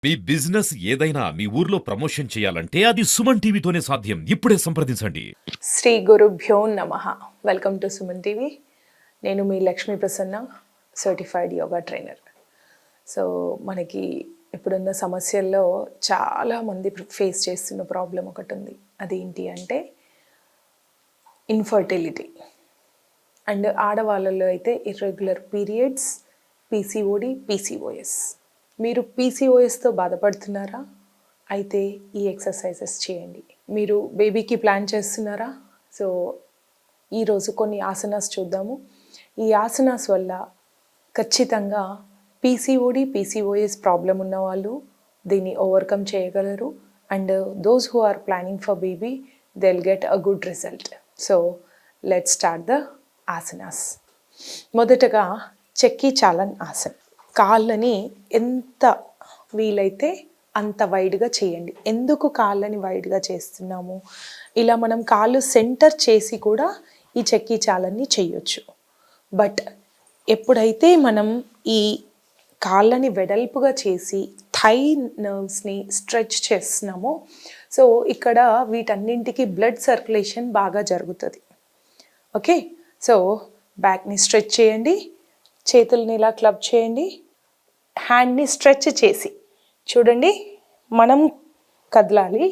మీ business ఏదైనా మీ ఊర్లో promotion చేయాలంటే అది సుమన్ టీవీతోనే సాధ్యం. ఇప్పుడే సంప్రదించండి. శ్రీ గురుభ్యో నమః. Welcome to Suman TV. నేను మీ Lakshmi Prasanna, certified yoga trainer. So మనకి ఇప్పుడున్న సమస్యల్లో చాలామంది ఫేస్ చేస్తున్న ప్రాబ్లం ఒకటి ఉంది. అదేంటి అంటే ఇన్ఫర్టిలిటీ. అండ్ ఆడవాళ్ళలో అయితే ఇర్రెగ్యులర్ పీరియడ్స్, పీసీఓడి, పీసీఓఎస్. మీరు పీసీఓఎస్తో బాధపడుతున్నారా? అయితే ఈ ఎక్సర్సైజెస్ చేయండి. మీరు బేబీకి ప్లాన్ చేస్తున్నారా? సో ఈరోజు కొన్ని ఆసనాస్ చూద్దాము. ఈ ఆసనాస్ వల్ల ఖచ్చితంగా పీసీఓడి, పీసీఓఎస్ ప్రాబ్లం ఉన్న వాళ్ళు దీన్ని ఓవర్కమ్ చేయగలరు. And those who are planning for baby they will get a good result. So let's start the asanas. మొదటగా చెక్కీ చాలన్ ఆసన్. కాళ్ళని ఎంత వీలైతే అంత వైడ్గా చేయండి. ఎందుకు కాళ్ళని వైడ్గా చేస్తున్నాము? ఇలా మనం కాళ్ళు సెంటర్ చేసి కూడా ఈ చెక్కీ చాలన్ని చేయొచ్చు. బట్ ఎప్పుడైతే మనం ఈ కాళ్ళని వెడల్పుగా చేసి థై నర్వ్స్ని స్ట్రెచ్ చేస్తున్నామో, సో ఇక్కడ వీటన్నింటికి బ్లడ్ సర్క్యులేషన్ బాగా జరుగుతుంది. ఓకే, సో బ్యాక్ని స్ట్రెచ్ చేయండి, చేతుల్ని ఇలా క్లబ్ చేయండి, హ్యాండ్ని స్ట్రెచ్ చేసి చూడండి. మనం కదలాలి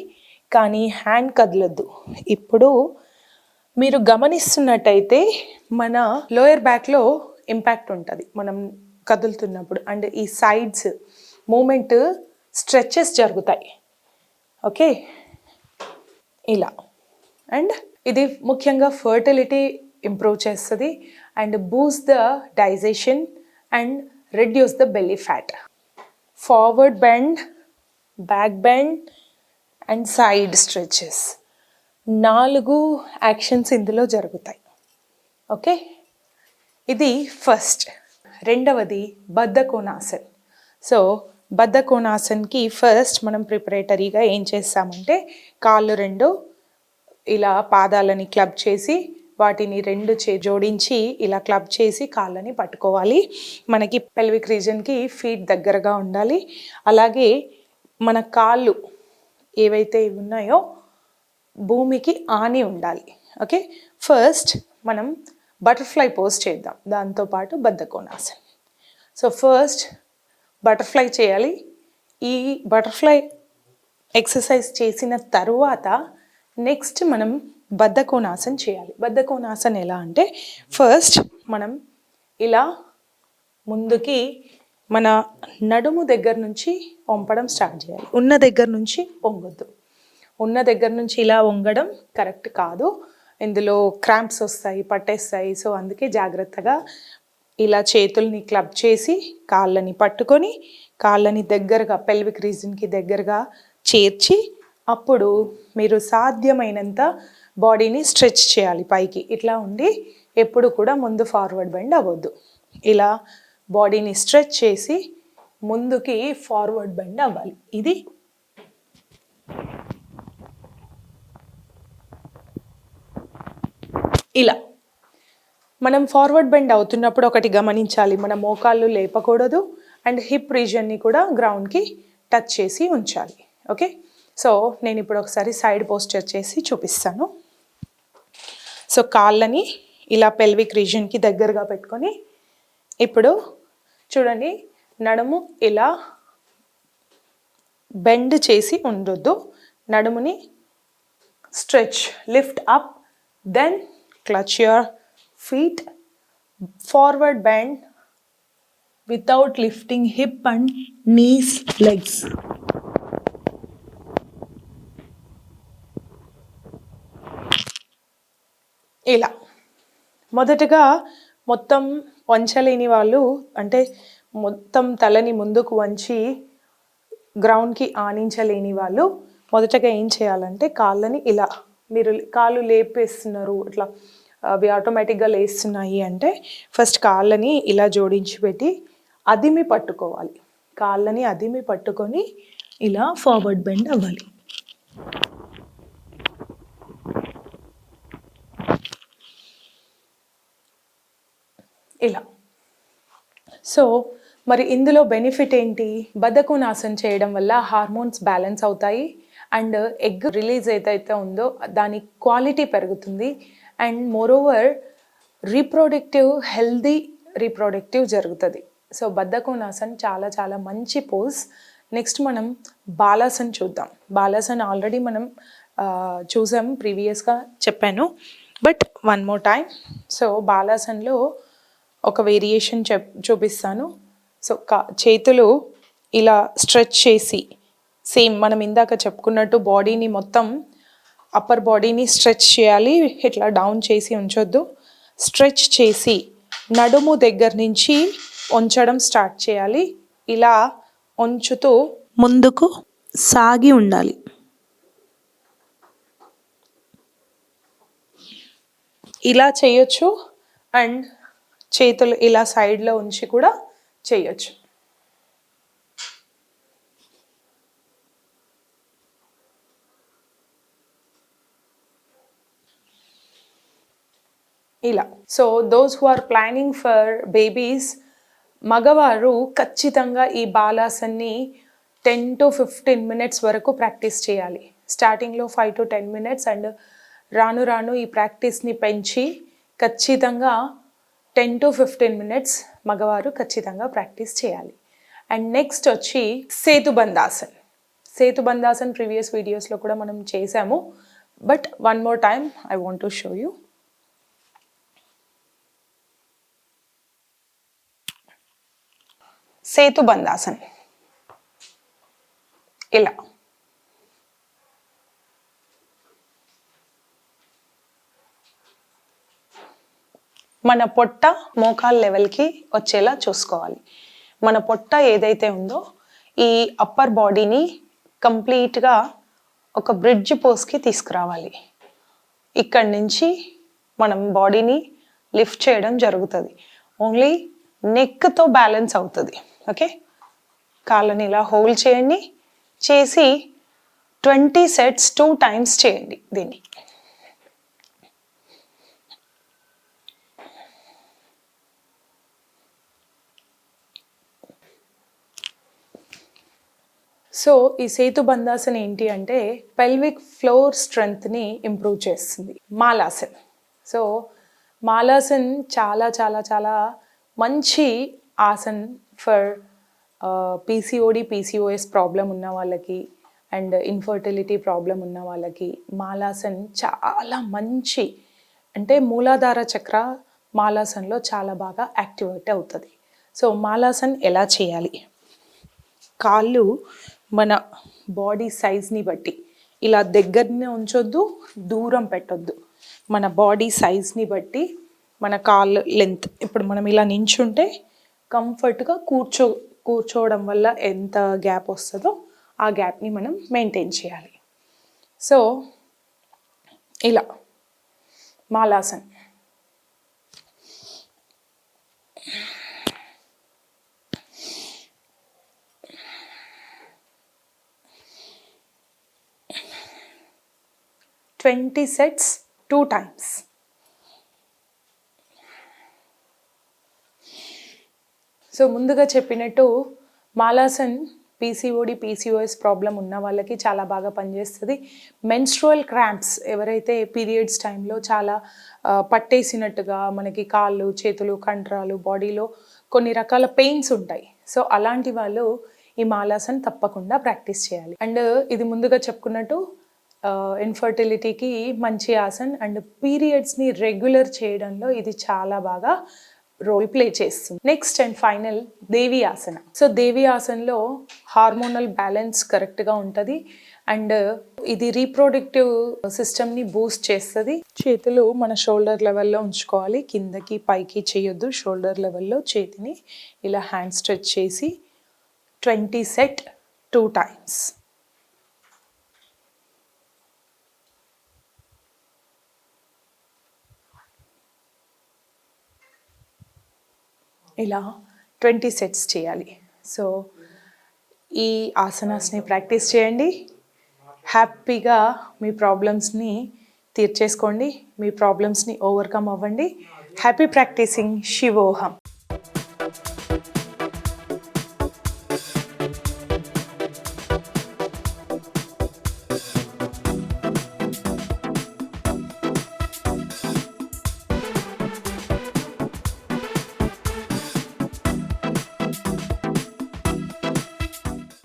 కానీ హ్యాండ్ కదలొద్దు. ఇప్పుడు మీరు గమనిస్తున్నట్టయితే మన లోయర్ బ్యాక్లో ఇంపాక్ట్ ఉంటుంది మనం కదులుతున్నప్పుడు. అండ్ ఈ సైడ్స్ మూమెంట్ స్ట్రెచెస్ జరుగుతాయి. ఓకే, ఇలా. అండ్ ఇది ముఖ్యంగా ఫర్టిలిటీ ఇంప్రూవ్ చేస్తుంది and Boost the digestion and reduce the belly fat. Forward bend, back bend and side stretches. 4 actions ఇందులో జరుగుతాయి. ఓకే, ఇది ఫస్ట్. రెండవది బద్ధకోణాసన్. సో బద్ధకోణాసన్కి ఫస్ట్ మనం ప్రిపరేటరీగా ఏం చేస్తామంటే కాళ్ళు 2 ఇలా పాదాలని క్లబ్ చేసి వాటిని 2 జోడించి ఇలా క్లబ్ చేసి కాళ్ళని పట్టుకోవాలి. మనకి పెల్విక్ రీజన్కి ఫీట్ దగ్గరగా ఉండాలి. అలాగే మన కాళ్ళు ఏవైతే ఉన్నాయో భూమికి ఆని ఉండాలి. ఓకే, ఫస్ట్ మనం బటర్ఫ్లై పోజ్ చేద్దాం, దాంతోపాటు బద్ధకోణాసన్. సో ఫస్ట్ బటర్ఫ్లై చేయాలి. ఈ బటర్ఫ్లై ఎక్సర్సైజ్ చేసిన తరువాత నెక్స్ట్ మనం బద్ధకోణాసన్ చేయాలి. బద్ధకోణాసన్ ఎలా అంటే ఫస్ట్ మనం ఇలా ముందుకి మన నడుము దగ్గర నుంచి వంపడం స్టార్ట్ చేయాలి. ఉన్న దగ్గర నుంచి వంగొద్దు. ఉన్న దగ్గర నుంచి ఇలా వంగడం కరెక్ట్ కాదు. ఇందులో క్రాంప్స్ వస్తాయి, పట్టేస్తాయి. సో అందుకే జాగ్రత్తగా ఇలా చేతుల్ని క్లబ్ చేసి కాళ్ళని పట్టుకొని కాళ్ళని దగ్గరగా పెల్విక్ రీజన్కి దగ్గరగా చేర్చి అప్పుడు మీరు సాధ్యమైనంత బాడీని స్ట్రెచ్ చేయాలి పైకి. ఇట్లా ఉండి ఎప్పుడు కూడా ముందు ఫార్వర్డ్ బెండ్ అవ్వద్దు. ఇలా బాడీని స్ట్రెచ్ చేసి ముందుకి ఫార్వర్డ్ బెండ్ అవ్వాలి. ఇది ఇలా మనం ఫార్వర్డ్ బెండ్ అవుతున్నప్పుడు ఒకటి గమనించాలి, మన మోకాళ్ళు లేపకూడదు అండ్ హిప్ రీజన్ని కూడా గ్రౌండ్కి టచ్ చేసి ఉంచాలి. ఓకే, సో నేను ఇప్పుడు ఒకసారి సైడ్ పోస్చర్ చేసి చూపిస్తాను. సో కాళ్ళని ఇలా పెల్విక్ రీజన్కి దగ్గరగా పెట్టుకొని ఇప్పుడు చూడండి, నడుము ఇలా బెండ్ చేసి ఉండొద్దు. నడుముని stretch, lift up, then clutch your feet, forward bend without lifting hip and knees, legs. ఇలా మొదటగా మొత్తం వంచలేని వాళ్ళు, అంటే మొత్తం తలని ముందుకు వంచి గ్రౌండ్కి ఆనించలేని వాళ్ళు మొదటగా ఏం చేయాలంటే కాళ్ళని ఇలా, మీరు కాళ్ళు లేపేస్తున్నారు, ఇట్లా అవి ఆటోమేటిక్గా లేస్తున్నాయి అంటే ఫస్ట్ కాళ్ళని ఇలా జోడించి పెట్టి అదిమి పట్టుకోవాలి. కాళ్ళని అదిమి పట్టుకొని ఇలా ఫార్వర్డ్ బెండ్ అవ్వాలి. ఇలా. సో మరి ఇందులో బెనిఫిట్ ఏంటి? బద్ధకోనాసన చేయడం వల్ల హార్మోన్స్ బ్యాలెన్స్ అవుతాయి అండ్ ఎగ్ రిలీజ్ ఏదైతే ఉందో దాని క్వాలిటీ పెరుగుతుంది అండ్ మోరోవర్ హెల్దీ రీప్రొడక్టివ్ జరుగుతుంది. సో బద్ధకోనాసన్ చాలా చాలా మంచి పోజ్. నెక్స్ట్ మనం బాలాసన్ చూద్దాం. బాలాసన్ ఆల్రెడీ మనం చూసాం, ప్రీవియస్గా చెప్పాను, but one more time. So బాలాసన్లో ఒక వేరియేషన్ చూపిస్తాను. సో చేతులు ఇలా స్ట్రెచ్ చేసి, సేమ్ మనం ఇందాక చెప్పుకున్నట్టు బాడీని మొత్తం అప్పర్ బాడీని స్ట్రెచ్ చేయాలి, ఇట్లా డౌన్ చేసి ఉంచొద్దు. స్ట్రెచ్ చేసి నడుము దగ్గర నుంచి ఉంచడం స్టార్ట్ చేయాలి. ఇలా ఉంచుతూ ముందుకు సాగి ఉండాలి. ఇలా చేయొచ్చు అండ్ చేతులు ఇలా సైడ్లో ఉంచి కూడా చేయొచ్చు. ఇలా. So those who are planning for babies, మగవారు ఖచ్చితంగా ఈ బాలాసన్ని 10 to 15 minutes వరకు ప్రాక్టీస్ చేయాలి. స్టార్టింగ్లో 5 to 10 minutes అండ్ రాను రాను ఈ ప్రాక్టీస్ని పెంచి ఖచ్చితంగా 10 to 15 minutes మగవారు ఖచ్చితంగా ప్రాక్టీస్ చేయాలి. అండ్ నెక్స్ట్ వచ్చి సేతుబంధాసన్. సేతుబంధాసన్ ప్రీవియస్ వీడియోస్లో కూడా మనం చేసాము, but one more time I want to show you. Setubandhasan ఇలా. మన పొట్ట మోకాళ్ళ లెవెల్కి వచ్చేలా చూసుకోవాలి. మన పొట్ట ఏదైతే ఉందో ఈ అప్పర్ బాడీని కంప్లీట్గా ఒక బ్రిడ్జ్ పోస్కి తీసుకురావాలి. ఇక్కడి నుంచి మనం బాడీని లిఫ్ట్ చేయడం జరుగుతుంది. ఓన్లీ నెక్తో బ్యాలెన్స్ అవుతుంది. ఓకే, కాళ్ళని ఇలా హోల్డ్ చేయండి, చేసి 20 sets 2 times చేయండి దీన్ని. సో ఈ సేతుబంధాసన్ ఏంటి అంటే పెల్విక్ ఫ్లోర్ స్ట్రెంగ్త్ని ఇంప్రూవ్ చేస్తుంది. మాలాసన్. సో మాలాసన్ చాలా చాలా చాలా మంచి ఆసన్ ఫర్ పీసీఓడి పీసీఓఎస్ ప్రాబ్లం ఉన్న వాళ్ళకి అండ్ ఇన్ఫర్టిలిటీ ప్రాబ్లం ఉన్న వాళ్ళకి మాలాసన్ చాలా మంచి, అంటే మూలాధార చక్ర మాలాసన్లో చాలా బాగా యాక్టివేట్ అవుతుంది. సో మాలాసన్ ఎలా చేయాలి? కాళ్ళు మన బాడీ సైజ్ని బట్టి ఇలా దగ్గరనే ఉంచొద్దు, దూరం పెట్టొద్దు. మన బాడీ సైజ్ని బట్టి మన కాళ్ళు లెంత్, ఇప్పుడు మనం ఇలా నించుంటే కంఫర్ట్గా కూర్చోవడం వల్ల ఎంత గ్యాప్ వస్తుందో ఆ గ్యాప్ని మనం మెయింటైన్ చేయాలి. సో ఇలా Malasan. Twenty sets 2 times. So ముందుగా చెప్పినట్టు మాలాసన్ పీసీఓడి పీసీఓఎస్ ప్రాబ్లం ఉన్న వాళ్ళకి చాలా బాగా పనిచేస్తుంది. మెన్స్ట్రువల్ క్రాంప్స్, ఎవరైతే పీరియడ్స్ టైంలో చాలా పట్టేసినట్టుగా మనకి కాళ్ళు చేతులు కండరాలు బాడీలో కొన్ని రకాల పెయిన్స్ ఉంటాయి, సో అలాంటి వాళ్ళు ఈ మాలాసన్ తప్పకుండా ప్రాక్టీస్ చేయాలి. అండ్ ఇది ముందుగా చెప్పుకున్నట్టు ఇన్ఫర్టిలిటీకి మంచి ఆసన్ అండ్ పీరియడ్స్ని రెగ్యులర్ చేయడంలో ఇది చాలా బాగా రోల్ ప్లే చేస్తుంది. Next and final Devi Asana. So Devi ఆసనలో హార్మోనల్ బ్యాలెన్స్ కరెక్ట్గా ఉంటుంది అండ్ ఇది రీప్రొడక్టివ్ సిస్టమ్ని బూస్ట్ చేస్తుంది. చేతులు మన షోల్డర్ లెవెల్లో ఉంచుకోవాలి, కిందకి పైకి చేయొద్దు. షోల్డర్ లెవెల్లో చేతిని ఇలా హ్యాండ్ స్ట్రెచ్ చేసి 20 set 2 times. ఇలా 20 sets చేయాలి. సో ఈ ఆసనాస్ని ప్రాక్టీస్ చేయండి, హ్యాపీగా మీ ప్రాబ్లమ్స్ని తీర్చేసుకోండి, మీ ప్రాబ్లమ్స్ని ఓవర్కమ్ అవ్వండి. Happy practicing. శివోహం.